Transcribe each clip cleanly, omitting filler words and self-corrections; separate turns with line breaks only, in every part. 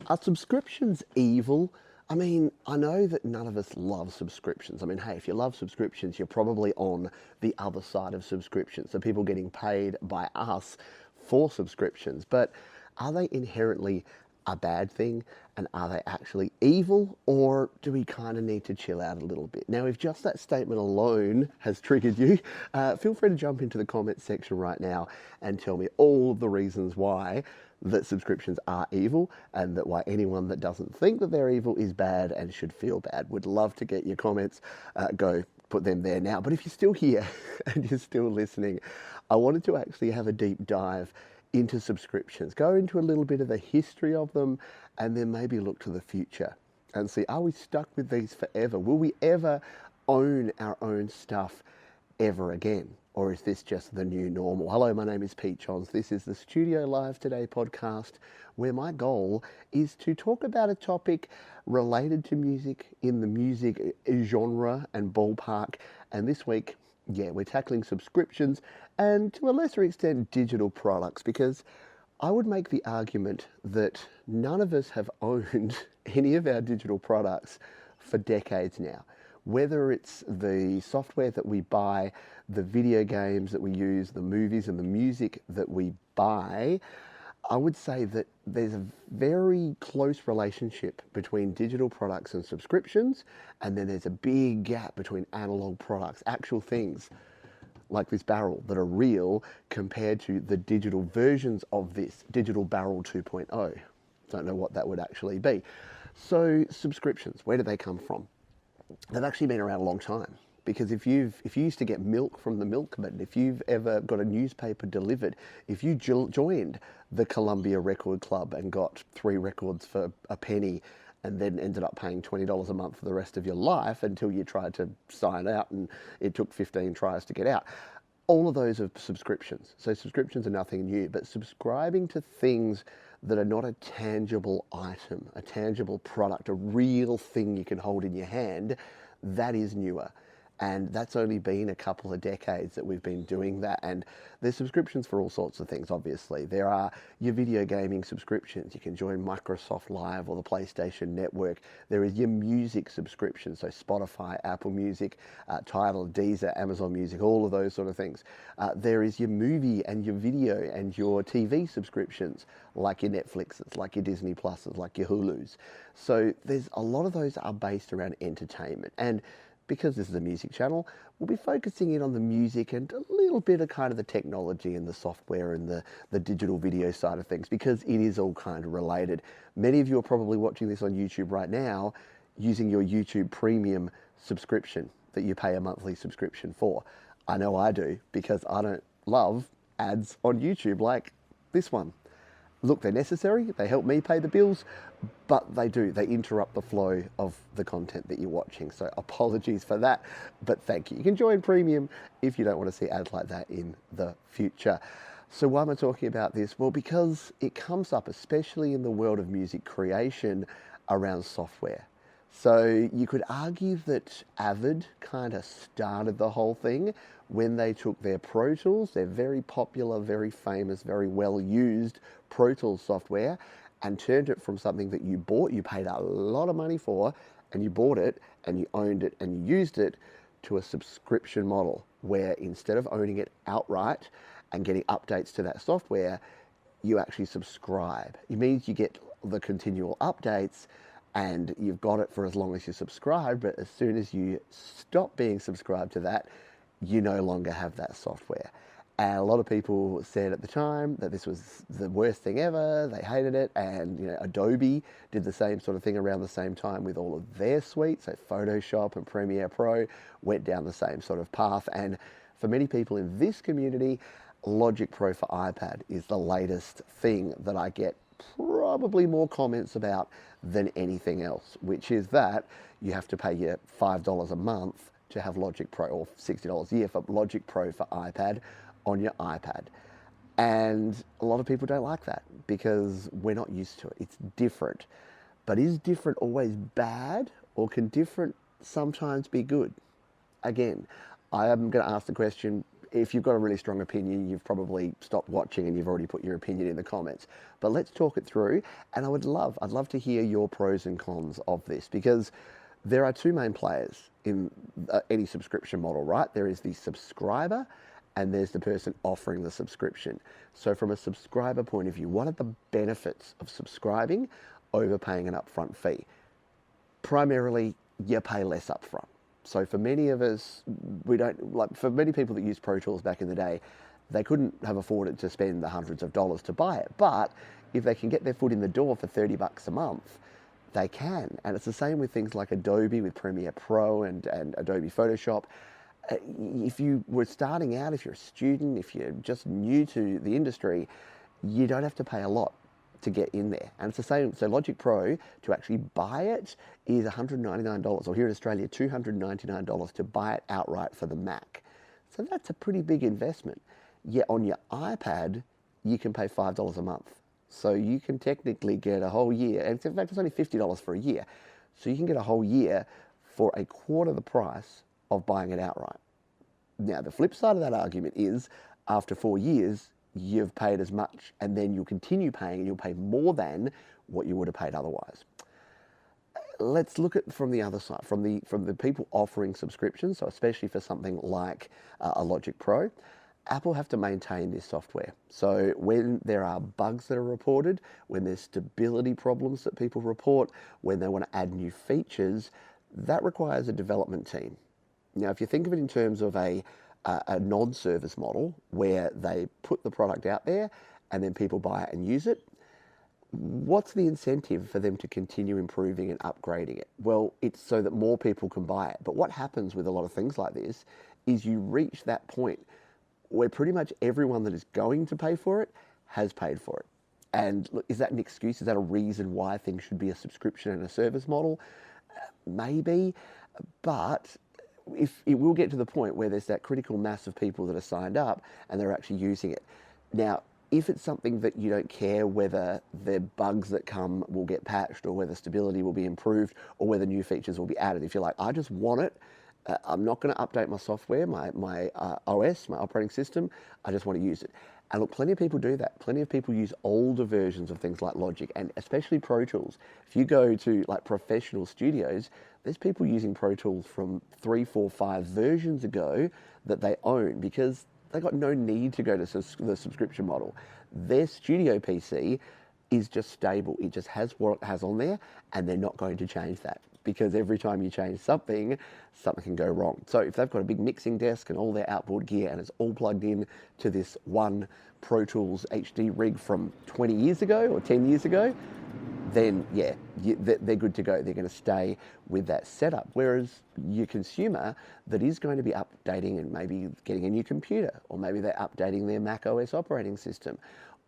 Are subscriptions evil? I mean, I know that none of us love subscriptions. I mean, hey, if you love subscriptions, you're probably on the other side of subscriptions. So people getting paid by us for subscriptions. But are they inherently a bad thing? And are they actually evil? Or do we kind of need to chill out a little bit? Now, if just that statement alone has triggered you, feel free to jump into the comments section right now and tell me all of the reasons why that subscriptions are evil, and that why anyone that doesn't think that they're evil is bad and should feel bad. Would love to get your comments. Go put them there now. But if you're still here and you're still listening, I wanted to actually have a deep dive into subscriptions, go into a little bit of the history of them, and then maybe look to the future and see, are we stuck with these forever? Will we ever own our own stuff ever again? Or is this just the new normal? Hello, my name is Pete Johns. This is the Studio Live Today podcast, where my goal is to talk about a topic related to music in the music genre and ballpark. And this week, we're tackling subscriptions and to a lesser extent digital products, because I would make the argument that none of us have owned any of our digital products for decades now. Whether it's the software that we buy, the video games that we use, the movies and the music that we buy, I would say that there's a very close relationship between digital products and subscriptions, and then there's a big gap between analog products, actual things like this barrel that are real, compared to the digital versions of this, digital barrel 2.0. Don't know what that would actually be. So subscriptions, where do they come from? They've actually been around a long time, because if you used to get milk from the milkman, if you've ever got a newspaper delivered, if you joined the Columbia Record Club and got 3 records for a penny, and then ended up paying $20 a month for the rest of your life until you tried to sign out and it took 15 tries to get out. All of those are subscriptions. So subscriptions are nothing new, but subscribing to things that are not a tangible item, a tangible product, a real thing you can hold in your hand, that is newer. And that's only been a couple of decades that we've been doing that. And there's subscriptions for all sorts of things, obviously. There are your video gaming subscriptions. You can join Microsoft Live or the PlayStation Network. There is your music subscription, so Spotify, Apple Music, Tidal, Deezer, Amazon Music, all of those sort of things. There is your movie and your video and your TV subscriptions, like your Netflixes, like your Disney Pluses, like your Hulus. So there's a lot of those are based around entertainment. And because this is a music channel, we'll be focusing in on the music and a little bit of kind of the technology and the software and the digital video side of things, because it is all kind of related. Many of you are probably watching this on YouTube right now using your YouTube Premium subscription that you pay a monthly subscription for. I know I do, because I don't love ads on YouTube like this one. Look, they're necessary, they help me pay the bills, but they interrupt the flow of the content that you're watching. So apologies for that, but thank you. You can join Premium if you don't want to see ads like that in the future. So why am I talking about this? Well, because it comes up, especially in the world of music creation, around software. So you could argue that Avid kind of started the whole thing when they took their Pro Tools, their very popular, very famous, very well used Pro Tools software, and turned it from something that you bought, you paid a lot of money for, and you bought it and you owned it and you used it, to a subscription model where instead of owning it outright and getting updates to that software, you actually subscribe. It means you get the continual updates and you've got it for as long as you subscribe, but as soon as you stop being subscribed to that, you no longer have that software. And a lot of people said at the time that this was the worst thing ever, they hated it, and Adobe did the same sort of thing around the same time with all of their suites, so Photoshop and Premiere Pro went down the same sort of path. And for many people in this community, Logic Pro for iPad is the latest thing that I get probably more comments about than anything else, which is that you have to pay your $5 a month to have Logic Pro, or $60 a year for Logic Pro for iPad on your iPad. And a lot of people don't like that because we're not used to it. It's different. But is different always bad, or can different sometimes be good? Again, I am going to ask the question, if you've got a really strong opinion, you've probably stopped watching and you've already put your opinion in the comments. But let's talk it through. And I'd love to hear your pros and cons of this, because there are two main players in any subscription model, right? There is the subscriber and there's the person offering the subscription. So from a subscriber point of view, what are the benefits of subscribing over paying an upfront fee? Primarily, you pay less upfront. So for many of us, for many people that used Pro Tools back in the day, they couldn't have afforded to spend the hundreds of dollars to buy it. But if they can get their foot in the door for $30 a month, they can. And it's the same with things like Adobe with Premiere Pro and Adobe Photoshop. If you were starting out, if you're a student, if you're just new to the industry, you don't have to pay a lot to get in there. And it's the same. So Logic Pro, to actually buy it, is $199, or here in Australia, $299 to buy it outright for the Mac. So that's a pretty big investment. Yet on your iPad, you can pay $5 a month. So you can technically get a whole year. And in fact, it's only $50 for a year. So you can get a whole year for a quarter the price of buying it outright. Now, the flip side of that argument is, after 4 years, you've paid as much, and then you'll continue paying, and you'll pay more than what you would have paid otherwise. Let's look at from the other side, from the people offering subscriptions. So especially for something like a Logic Pro, Apple have to maintain this software. So when there are bugs that are reported, when there's stability problems that people report, when they want to add new features, that requires a development team. Now, if you think of it in terms of a non-service model where they put the product out there and then people buy it and use it, what's the incentive for them to continue improving and upgrading it? Well, it's so that more people can buy it. But what happens with a lot of things like this is you reach that point where pretty much everyone that is going to pay for it has paid for it. And look, is that an excuse? Is that a reason why things should be a subscription and a service model? Maybe, but if it will get to the point where there's that critical mass of people that are signed up and they're actually using it. Now, if it's something that you don't care whether the bugs that come will get patched or whether stability will be improved or whether new features will be added, if you're like, I just want it, I'm not going to update my software, my OS, my operating system, I just want to use it. And look, plenty of people do that. Plenty of people use older versions of things like Logic, and especially Pro Tools. If you go to like professional studios, there's people using Pro Tools from 3, 4, 5 versions ago that they own because they got no need to go to the subscription model. Their studio PC is just stable. It just has what it has on there, and they're not going to change that, because every time you change something, something can go wrong. So if they've got a big mixing desk and all their outboard gear and it's all plugged in to this one Pro Tools HD rig from 20 years ago or 10 years ago, then yeah, they're good to go. They're going to stay with that setup. Whereas your consumer that is going to be updating and maybe getting a new computer, or maybe they're updating their Mac OS operating system,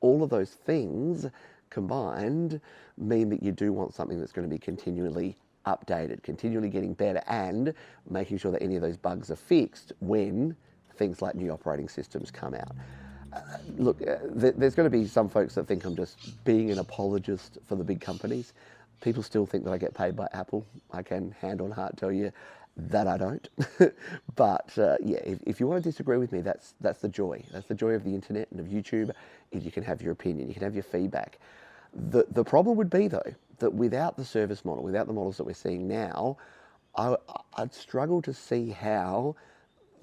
all of those things combined mean that you do want something that's going to be continually updated, continually getting better, and making sure that any of those bugs are fixed when things like new operating systems come out. Look, there's going to be some folks that think I'm just being an apologist for the big companies. People still think that I get paid by Apple. I can hand on heart tell you that I don't. But yeah, if you want to disagree with me, that's the joy. That's the joy of the internet and of YouTube, is you can have your opinion, you can have your feedback. The problem would be, though, that without the service model, without the models that we're seeing now, I'd struggle to see how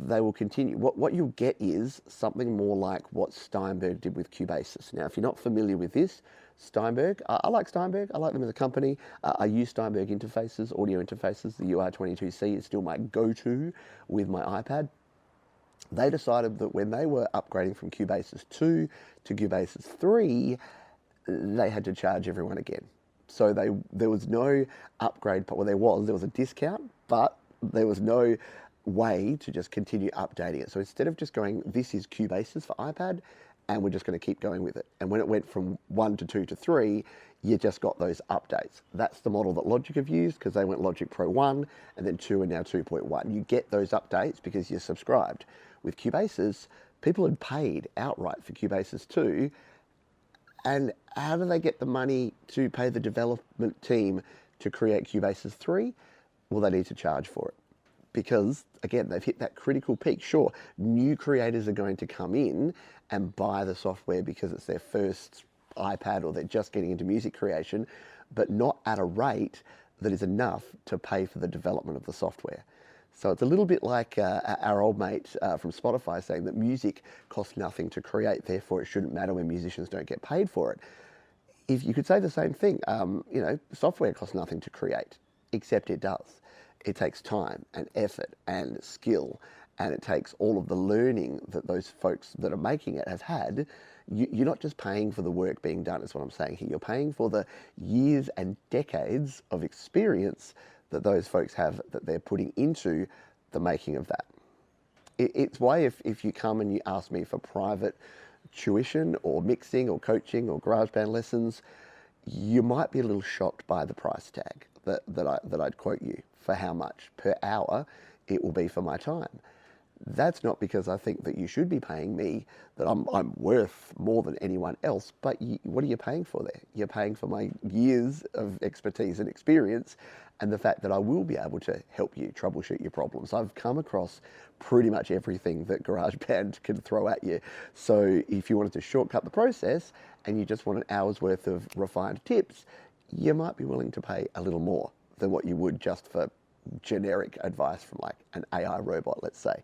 they will continue. What you'll get is something more like what Steinberg did with Cubasis. Now, if you're not familiar with this, Steinberg, I like Steinberg. I like them as a company. I use Steinberg interfaces, audio interfaces. The UR22C is still my go-to with my iPad. They decided that when they were upgrading from Cubasis 2 to Cubasis 3, they had to charge everyone again. So there was no upgrade, well, there was a discount, but there was no way to just continue updating it. So instead of just going, this is Cubasis for iPad, and we're just going to keep going with it. And when it went from 1 to 2 to 3, you just got those updates. That's the model that Logic have used, because they went Logic Pro 1 and then 2 and now 2.1. You get those updates because you're subscribed. With Cubasis, people had paid outright for Cubasis 2, and how do they get the money to pay the development team to create Cubasis 3? Well, they need to charge for it. because, again, they've hit that critical peak. Sure, new creators are going to come in and buy the software because it's their first iPad or they're just getting into music creation, but not at a rate that is enough to pay for the development of the software. So it's a little bit like our old mate from Spotify saying that music costs nothing to create, therefore it shouldn't matter when musicians don't get paid for it. If you could say the same thing, software costs nothing to create, except it does. It takes time and effort and skill, and it takes all of the learning that those folks that are making it have had. You're not just paying for the work being done, is what I'm saying here. You're paying for the years and decades of experience that those folks have that they're putting into the making of that. It's why if you come and you ask me for private tuition or mixing or coaching or GarageBand lessons, you might be a little shocked by the price tag that I'd quote you for how much per hour it will be for my time. That's not because I think that you should be paying me, that I'm worth more than anyone else, but what are you paying for there? You're paying for my years of expertise and experience and the fact that I will be able to help you troubleshoot your problems. I've come across pretty much everything that GarageBand can throw at you. So if you wanted to shortcut the process and you just want an hour's worth of refined tips, you might be willing to pay a little more than what you would just for generic advice from like an AI robot, let's say.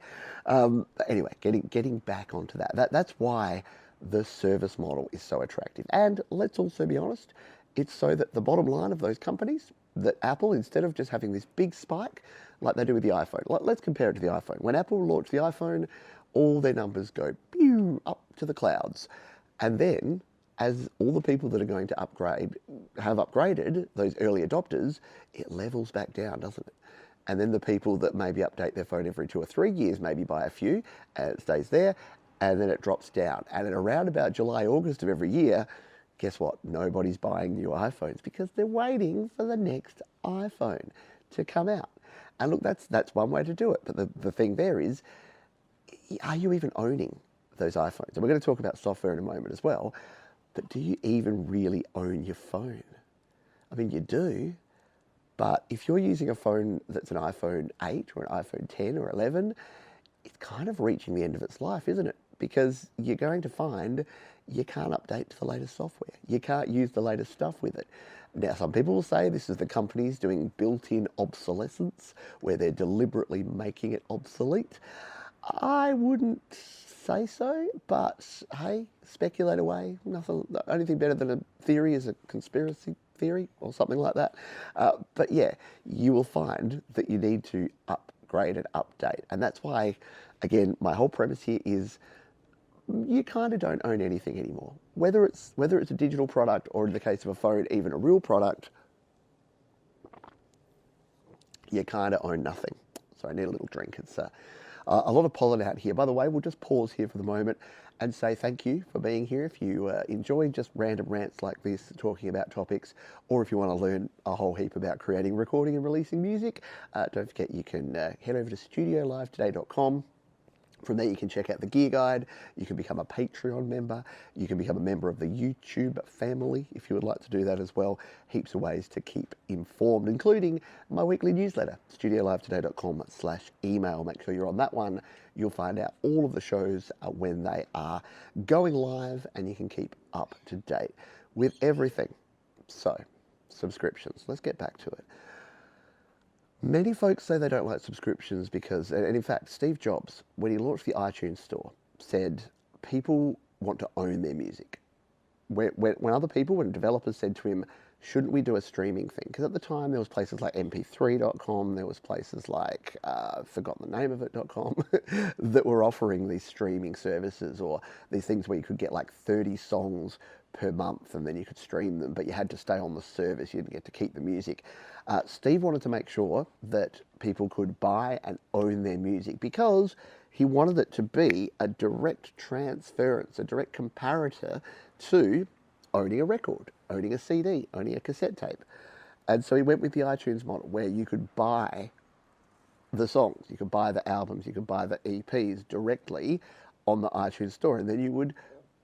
But anyway, getting back onto that's why the service model is so attractive. And let's also be honest, it's so that the bottom line of those companies, that Apple, instead of just having this big spike like they do with the iPhone, let's compare it to the iPhone. When Apple launched the iPhone, all their numbers go pew up to the clouds. And then as all the people that are going to upgrade have upgraded, those early adopters, it levels back down, doesn't it? And then the people that maybe update their phone every 2 or 3 years, maybe buy a few, and it stays there, and then it drops down. And at around about July, August of every year, guess what? Nobody's buying new iPhones because they're waiting for the next iPhone to come out. And look, that's one way to do it. But the thing there is, are you even owning those iPhones? And we're going to talk about software in a moment as well. But do you even really own your phone? I mean, you do. But if you're using a phone that's an iPhone 8 or an iPhone 10 or 11, it's kind of reaching the end of its life, isn't it? Because you're going to find you can't update to the latest software. You can't use the latest stuff with it. Now, some people will say this is the companies doing built-in obsolescence, where they're deliberately making it obsolete. I wouldn't say so, but hey, speculate away. Nothing. The only thing better than a theory is a conspiracy theory or something like that. But yeah, you will find that you need to upgrade and update. And that's why, again, my whole premise here is you kind of don't own anything anymore. Whether it's a digital product or, in the case of a phone, even a real product, you kind of own nothing. So I need a little drink. It's a lot of pollen out here. By the way, we'll just pause here for the moment and say thank you for being here. If you enjoy just random rants like this, talking about topics, or if you want to learn a whole heap about creating, recording, and releasing music, don't forget you can head over to studiolivetoday.com. From there, you can check out the gear guide. You can become a Patreon member. You can become a member of the YouTube family if you would like to do that as well. Heaps of ways to keep informed, including my weekly newsletter, studiolivetoday.com/email. Make sure you're on that one. You'll find out all of the shows when they are going live, and you can keep up to date with everything. So, subscriptions. Let's get back to it. Many folks say they don't like subscriptions because, and in fact, Steve Jobs, when he launched the iTunes store, said people want to own their music. When developers said to him, shouldn't we do a streaming thing? Because at the time there was places like mp3.com, there was places like, forgotten the name of it.com, that were offering these streaming services, or these things where you could get like 30 songs per month and then you could stream them, but you had to stay on the service, you didn't get to keep the music. Steve wanted to make sure that people could buy and own their music because he wanted it to be a direct transference, a direct comparator to owning a record, owning a CD, owning a cassette tape. And so he went with the iTunes model where you could buy the songs, you could buy the albums, you could buy the EPs directly on the iTunes store, and then you would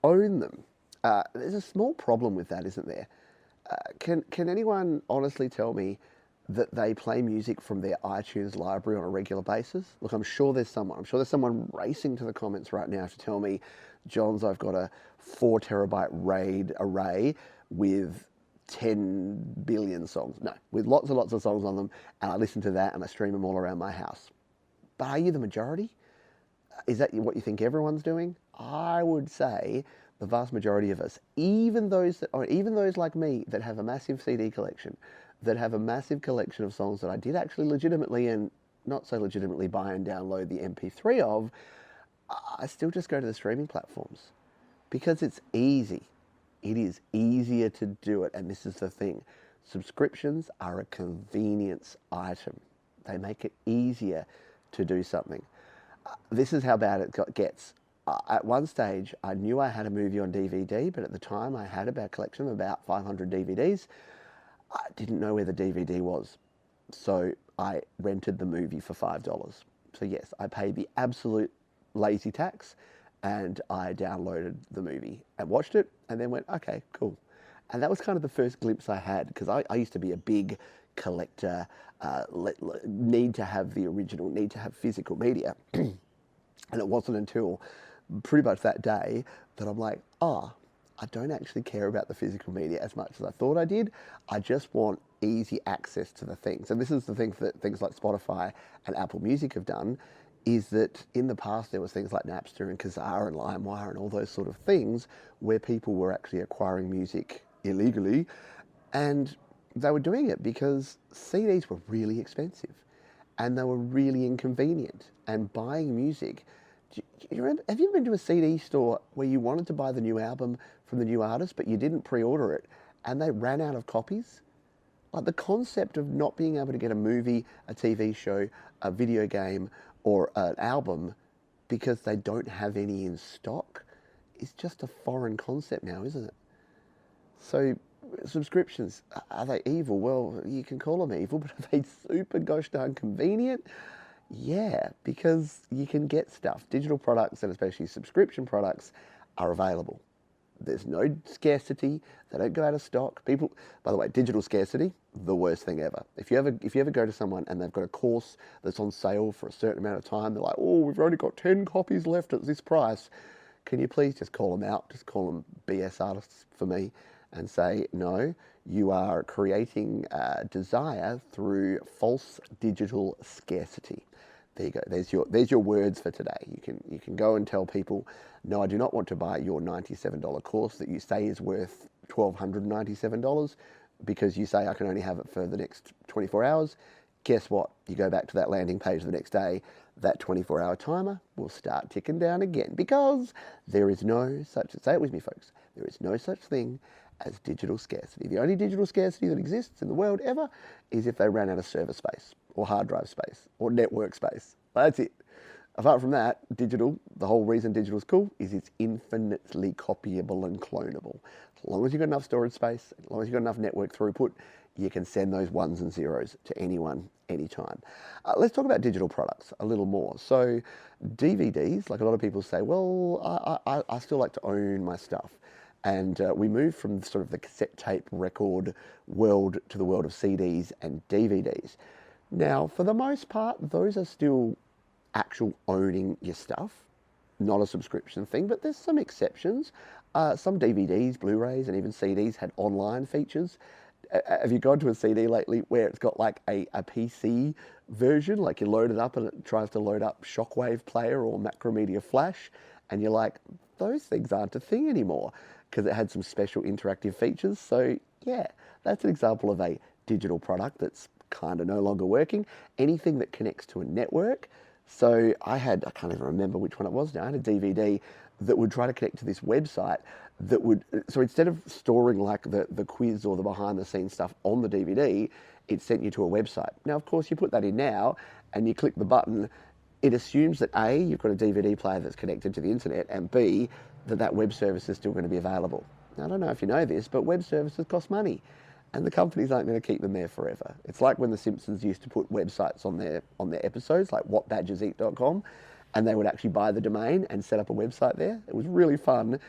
own them. There's a small problem with that, isn't there? Can anyone honestly tell me that they play music from their iTunes library on a regular basis? Look, I'm sure there's someone racing to the comments right now to tell me, Johns, I've got a 4 terabyte RAID array with 10 billion songs. No, with lots and lots of songs on them, and I listen to that and I stream them all around my house. But are you the majority? Is that what you think everyone's doing? I would say the vast majority of us, even those like me that have a massive CD collection, that have a massive collection of songs that I did actually legitimately and not so legitimately buy and download the MP3 of, I still just go to the streaming platforms because it's easy. It is easier to do it, and this is the thing. Subscriptions are a convenience item. They make it easier to do something. This is how bad it gets. At one stage, I knew I had a movie on DVD, but at the time I had a collection of about 500 DVDs. I didn't know where the DVD was, so I rented the movie for $5. So yes, I paid the absolute lazy tax, and I downloaded the movie and watched it, and then went, okay, cool. And that was kind of the first glimpse I had, because I used to be a big collector, need to have the original, need to have physical media. And it wasn't until pretty much that day that I'm like, I don't actually care about the physical media as much as I thought I did. I just want easy access to the things. And this is the thing that things like Spotify and Apple Music have done, is that in the past there was things like Napster and Kazaa and LimeWire and all those sort of things where people were actually acquiring music illegally, and they were doing it because CDs were really expensive and they were really inconvenient. And buying music, have you ever been to a CD store where you wanted to buy the new album from the new artist, but you didn't pre-order it and they ran out of copies? Like, the concept of not being able to get a movie, a TV show, a video game, or an album because they don't have any in stock is just a foreign concept now, isn't it? So subscriptions, are they evil? Well, you can call them evil, but are they super gosh darn convenient? Yeah, because you can get stuff. Digital products, and especially subscription products, are available. There's no scarcity. They don't go out of stock. People, by the way, digital scarcity, the worst thing ever. If you ever go to someone and they've got a course that's on sale for a certain amount of time, they're like, oh, we've only got 10 copies left at this price. Can you please just call them out? Just call them BS artists for me and say, no, you are creating desire through false digital scarcity. There you go. There's your words for today. You can go and tell people, no, I do not want to buy your $97 course that you say is worth $1,297 because you say I can only have it for the next 24 hours. Guess what? You go back to that landing page the next day, that 24-hour timer will start ticking down again, because there is no such, say it with me folks, there is no such thing as digital scarcity. The only digital scarcity that exists in the world ever is if they ran out of server space or hard drive space or network space. That's it. Apart from that, digital, the whole reason digital is cool is it's infinitely copyable and clonable. As long as you've got enough storage space, as long as you've got enough network throughput, you can send those ones and zeros to anyone, anytime. Let's talk about digital products a little more. So DVDs, like a lot of people say, well, I still like to own my stuff. And we moved from sort of the cassette tape record world to the world of CDs and DVDs. Now, for the most part, those are still actual owning your stuff, not a subscription thing, but there's some exceptions. Some DVDs, Blu-rays, and even CDs had online features. Have you gone to a CD lately where it's got like a PC version, like you load it up and it tries to load up Shockwave Player or Macromedia Flash, and you're like, those things aren't a thing anymore because it had some special interactive features. So yeah, that's an example of a digital product that's kind of no longer working. Anything that connects to a network. So I can't even remember which one it was now. I had a DVD that would try to connect to this website that would, so instead of storing like the quiz or the behind the scenes stuff on the DVD, it sent you to a website. Now, of course, you put that in now and you click the button, it assumes that A, you've got a DVD player that's connected to the internet, and B, that web service is still going to be available. Now, I don't know if you know this, but web services cost money, and the companies aren't going to keep them there forever. It's like when The Simpsons used to put websites on their episodes, like whatbadgerseat.com, and they would actually buy the domain and set up a website there. It was really fun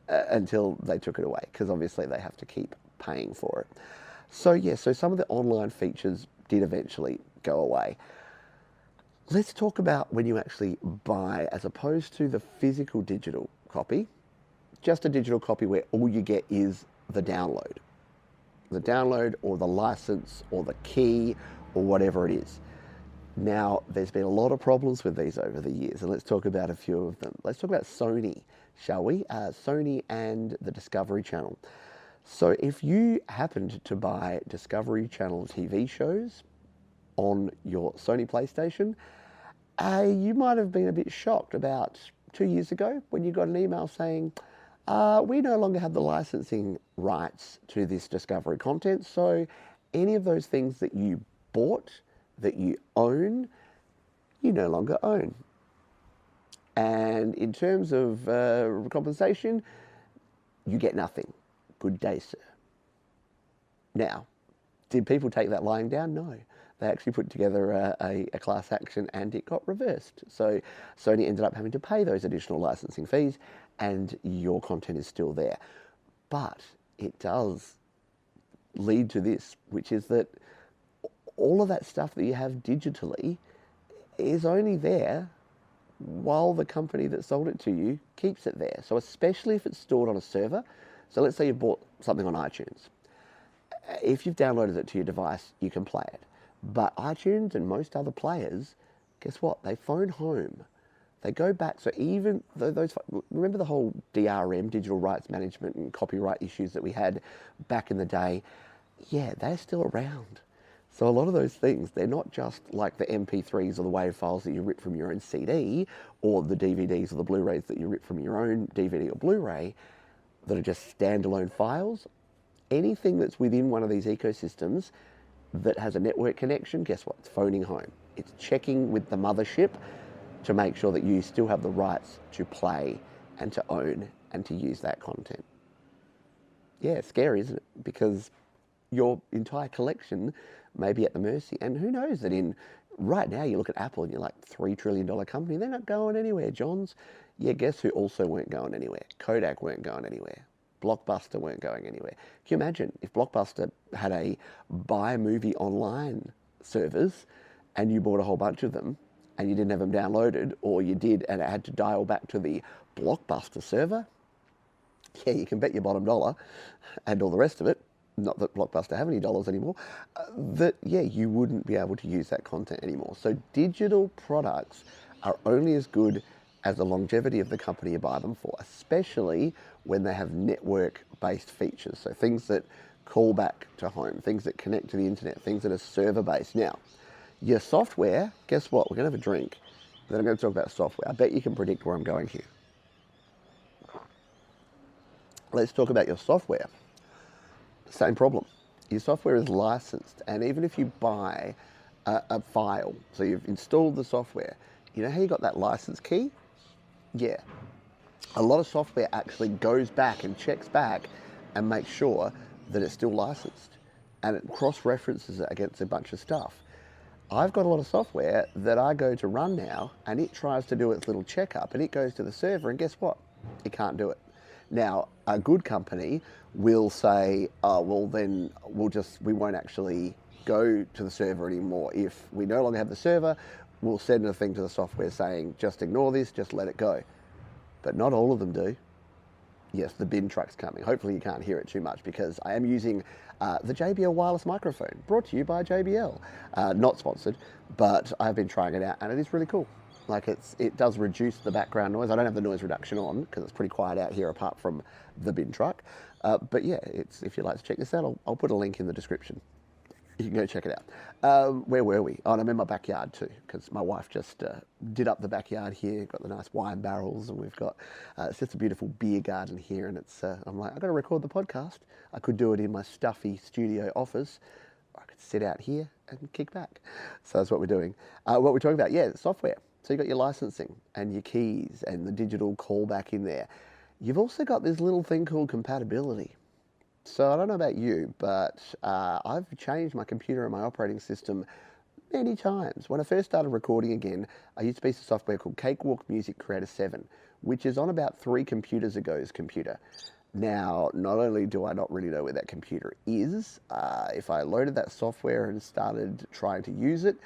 until they took it away, because obviously they have to keep paying for it. So yeah, so some of the online features did eventually go away. Let's talk about when you actually buy, as opposed to the physical digital copy, just a digital copy where all you get is the download. The download or the license or the key or whatever it is. Now, there's been a lot of problems with these over the years, and let's talk about a few of them. Let's talk about Sony, shall we? Sony and the Discovery Channel. So if you happened to buy Discovery Channel TV shows on your Sony PlayStation, you might have been a bit shocked about 2 years ago when you got an email saying, we no longer have the licensing rights to this Discovery content, so any of those things that you bought, that you own, you no longer own. And in terms of compensation, you get nothing. Good day, sir. Now, did people take that lying down? No. They actually put together a class action and it got reversed. So Sony ended up having to pay those additional licensing fees and your content is still there. But it does lead to this, which is that all of that stuff that you have digitally is only there while the company that sold it to you keeps it there. So especially if it's stored on a server. So let's say you bought something on iTunes. If you've downloaded it to your device, you can play it. But iTunes and most other players, guess what? They phone home. They go back. So even those, remember the whole DRM, digital rights management and copyright issues that we had back in the day? Yeah, they're still around. So a lot of those things, they're not just like the MP3s or the WAV files that you rip from your own CD or the DVDs or the Blu-rays that you rip from your own DVD or Blu-ray that are just standalone files. Anything that's within one of these ecosystems that has a network connection, guess what? It's phoning home. It's checking with the mothership to make sure that you still have the rights to play and to own and to use that content. Yeah, it's scary, isn't it? Because your entire collection may be at the mercy. And who knows that right now you look at Apple and you're like $3 trillion company. They're not going anywhere, Johns. Yeah, guess who also weren't going anywhere? Kodak weren't going anywhere. Blockbuster weren't going anywhere. Can you imagine if Blockbuster had a buy movie online service and you bought a whole bunch of them and you didn't have them downloaded, or you did and it had to dial back to the Blockbuster server? Yeah, you can bet your bottom dollar and all the rest of it, not that Blockbuster have any dollars anymore, that, yeah, you wouldn't be able to use that content anymore. So digital products are only as good as the longevity of the company you buy them for, especially when they have network-based features. So things that call back to home, things that connect to the internet, things that are server-based. Now, your software, guess what? We're going to have a drink. Then I'm going to talk about software. I bet you can predict where I'm going here. Let's talk about your software. Same problem. Your software is licensed, and even if you buy a file, so you've installed the software, you know how you got that license key? Yeah. A lot of software actually goes back and checks back and makes sure that it's still licensed, and it cross-references it against a bunch of stuff. I've got a lot of software that I go to run now, and it tries to do its little checkup, and it goes to the server, and guess what? It can't do it. Now, a good company will say, oh, well, then we won't actually go to the server anymore. If we no longer have the server, we'll send a thing to the software saying, just ignore this, just let it go. But not all of them do. Yes, the bin truck's coming. Hopefully you can't hear it too much because I am using the JBL wireless microphone, brought to you by JBL. Not sponsored, but I've been trying it out and it is really cool. Like it does reduce the background noise. I don't have the noise reduction on because it's pretty quiet out here apart from the bin truck. But yeah, if you'd like to check this out, I'll put a link in the description. You can go check it out. Where were we? Oh, and I'm in my backyard too, because my wife just did up the backyard here. Got the nice wine barrels, and we've got it's just a beautiful beer garden here. And it's I'm like, I've got to record the podcast. I could do it in my stuffy studio office. Or I could sit out here and kick back. So that's what we're doing. What we're talking about, yeah, software. So you've got your licensing and your keys and the digital callback in there. You've also got this little thing called compatibility. So I don't know about you, but I've changed my computer and my operating system many times. When I first started recording again, I used a piece of software called Cakewalk Music Creator 7, which is on about 3 computers ago's computer. Now, not only do I not really know where that computer is, if I loaded that software and started trying to use it,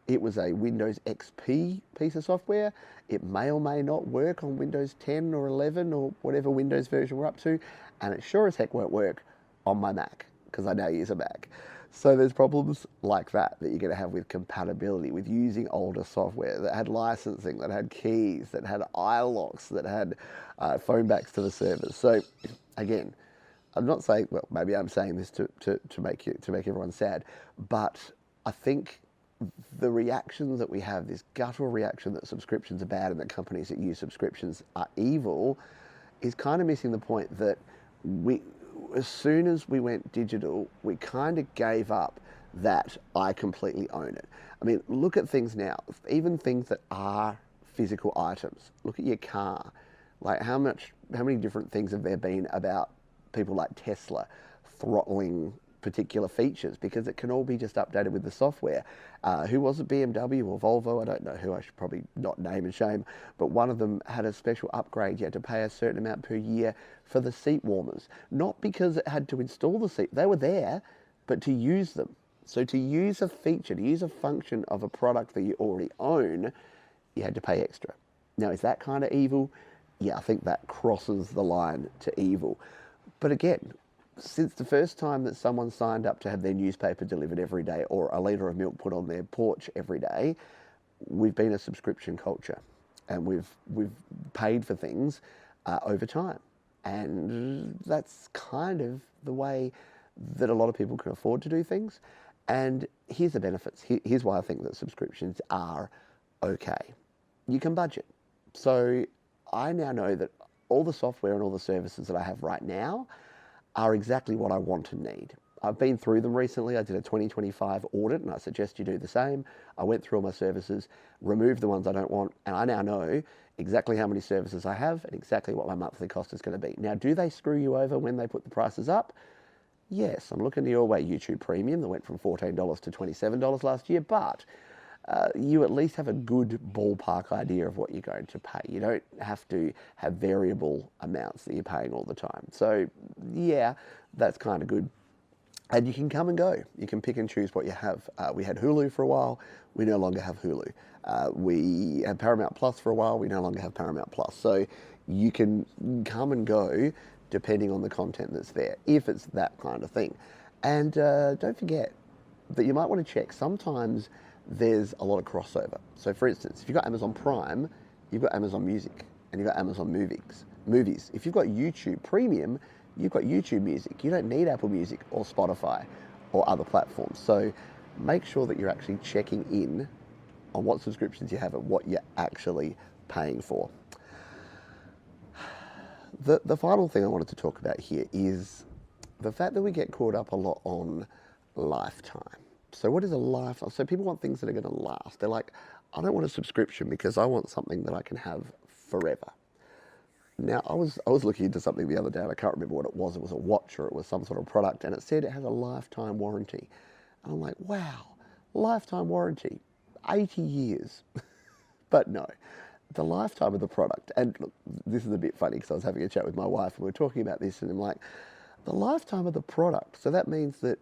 it was a Windows XP piece of software. It may or may not work on Windows 10 or 11 or whatever Windows version we're up to, and it sure as heck won't work on my Mac because I now use a Mac. So there's problems like that you're going to have with compatibility, with using older software that had licensing, that had keys, that had iLocks, that had phone backs to the servers. So again, I'm not saying, well, maybe I'm saying this to make everyone sad, but I think the reaction that we have, this guttural reaction that subscriptions are bad and that companies that use subscriptions are evil, is kind of missing the point that as soon as we went digital, we kind of gave up that I completely own it. I mean, look at things now, even things that are physical items. Look at your car. Like how many different things have there been about people like Tesla throttling particular features because it can all be just updated with the software. Who was it, BMW or Volvo? I don't know who, I should probably not name and shame, but one of them had a special upgrade. You had to pay a certain amount per year for the seat warmers, not because it had to install the seat, they were there, but to use them. So to use a feature, to use a function of a product that you already own, you had to pay extra. Now, is that kind of evil? Yeah, I think that crosses the line to evil. But again, since the first time that someone signed up to have their newspaper delivered every day or a litre of milk put on their porch every day, we've been a subscription culture, and we've paid for things over time. And that's kind of the way that a lot of people can afford to do things. And here's the benefits. Here's why I think that subscriptions are okay. You can budget. So I now know that all the software and all the services that I have right now are exactly what I want and need. I've been through them recently. I did a 2025 audit, and I suggest you do the same. I went through all my services, removed the ones I don't want, and I now know exactly how many services I have and exactly what my monthly cost is going to be. Now, do they screw you over when they put the prices up? Yes, I'm looking your way, YouTube Premium, that went from $14 to $27 last year, but you at least have a good ballpark idea of what you're going to pay. You don't have to have variable amounts that you're paying all the time. So yeah, that's kind of good. And you can come and go. You can pick and choose what you have. We had Hulu for a while. We no longer have Hulu. We had Paramount Plus for a while. We no longer have Paramount Plus. So you can come and go depending on the content that's there, if it's that kind of thing. And don't forget that you might want to check. Sometimes there's a lot of crossover. So for instance, if you've got Amazon Prime, you've got Amazon Music, and you've got Amazon Movies. If you've got YouTube Premium, you've got YouTube Music. You don't need Apple Music or Spotify or other platforms. So make sure that you're actually checking in on what subscriptions you have and what you're actually paying for. The final thing I wanted to talk about here is the fact that we get caught up a lot on lifetime. So what is a lifetime? So people want things that are going to last. They're like, I don't want a subscription because I want something that I can have forever. Now, I was looking into something the other day, and I can't remember what it was. It was a watch or it was some sort of product, and it said it has a lifetime warranty. And I'm like, wow, lifetime warranty, 80 years. But no, the lifetime of the product, and look, this is a bit funny because I was having a chat with my wife and we were talking about this, and I'm like, the lifetime of the product. So that means that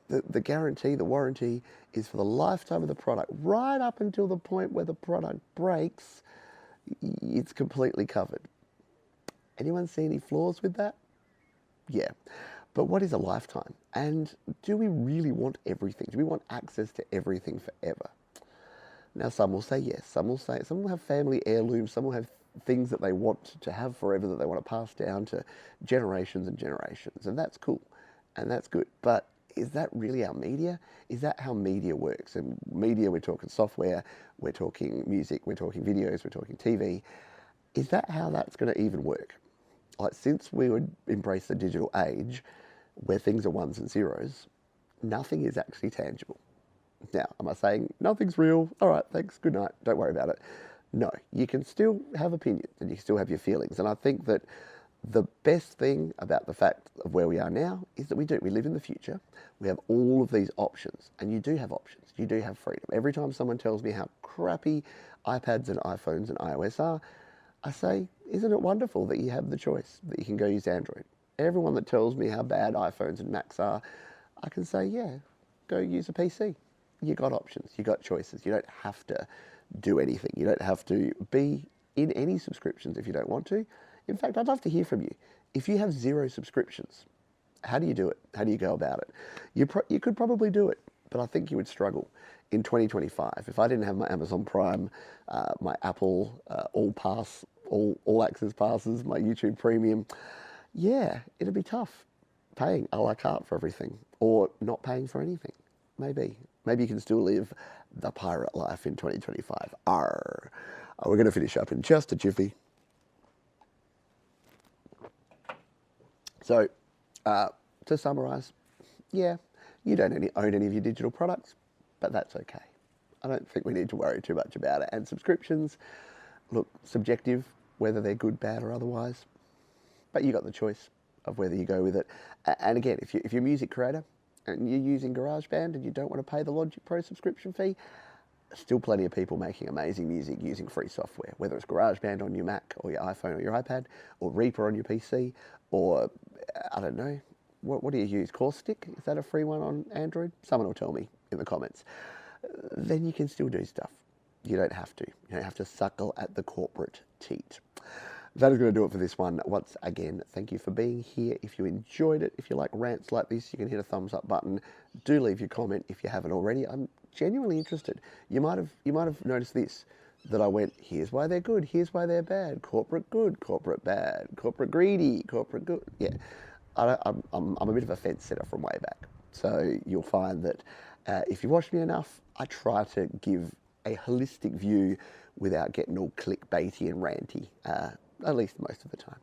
the guarantee, the warranty is for the lifetime of the product, right up until the point where the product breaks, it's completely covered. Anyone see any flaws with that? Yeah. But what is a lifetime? And do we really want everything? Do we want access to everything forever? Now, some will say yes. Some will have family heirlooms. Some will have things that they want to have forever, that they want to pass down to generations and generations. And that's cool. And that's good. But is that really our media? Is that how media works? And media, we're talking software, we're talking music, we're talking videos, we're talking TV. Is that how that's going to even work? Like, since we would embrace the digital age, where things are ones and zeros, nothing is actually tangible. Now, am I saying nothing's real? All right, thanks, good night, don't worry about it. No, you can still have opinions and you can still have your feelings. And I think that the best thing about the fact of where we are now is that we live in the future. We have all of these options, and you do have options. You do have freedom. Every time someone tells me how crappy iPads and iPhones and iOS are, I say, isn't it wonderful that you have the choice, that you can go use Android? Everyone that tells me how bad iPhones and Macs are, I can say, yeah, go use a PC. You got options, you got choices. You don't have to do anything. You don't have to be in any subscriptions if you don't want to. In fact, I'd love to hear from you. If you have 0 subscriptions, how do you do it? How do you go about it? You could probably do it, but I think you would struggle in 2025. If I didn't have my Amazon Prime, my Apple all access passes, my YouTube Premium, yeah, it'd be tough paying a la carte for everything or not paying for anything. Maybe you can still live the pirate life in 2025. Arr. We're going to finish up in just a jiffy. So, to summarise, yeah, you don't own any of your digital products, but that's okay. I don't think we need to worry too much about it. And subscriptions, look, subjective, whether they're good, bad, or otherwise, but you got the choice of whether you go with it. And again, if you're a music creator and you're using GarageBand and you don't want to pay the Logic Pro subscription fee, still plenty of people making amazing music using free software, whether it's GarageBand on your Mac or your iPhone or your iPad, or Reaper on your PC, or I don't know, what do you use? Caustic? Is that a free one on Android? Someone will tell me in the comments. Then you can still do stuff. You don't have to. You don't have to suckle at the corporate teat. That is going to do it for this one. Once again, thank you for being here. If you enjoyed it, if you like rants like this, you can hit a thumbs up button. Do leave your comment if you haven't already. I'm genuinely interested. You might have noticed this, that I went, here's why they're good, here's why they're bad. Corporate good, corporate bad, corporate greedy, corporate good. Yeah, I'm a bit of a fence sitter from way back. So you'll find that if you watch me enough, I try to give a holistic view without getting all clickbaity and ranty. At least most of the time.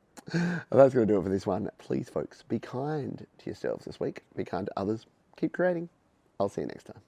That's going to do it for this one. Please, folks, be kind to yourselves this week. Be kind to others. Keep creating. I'll see you next time.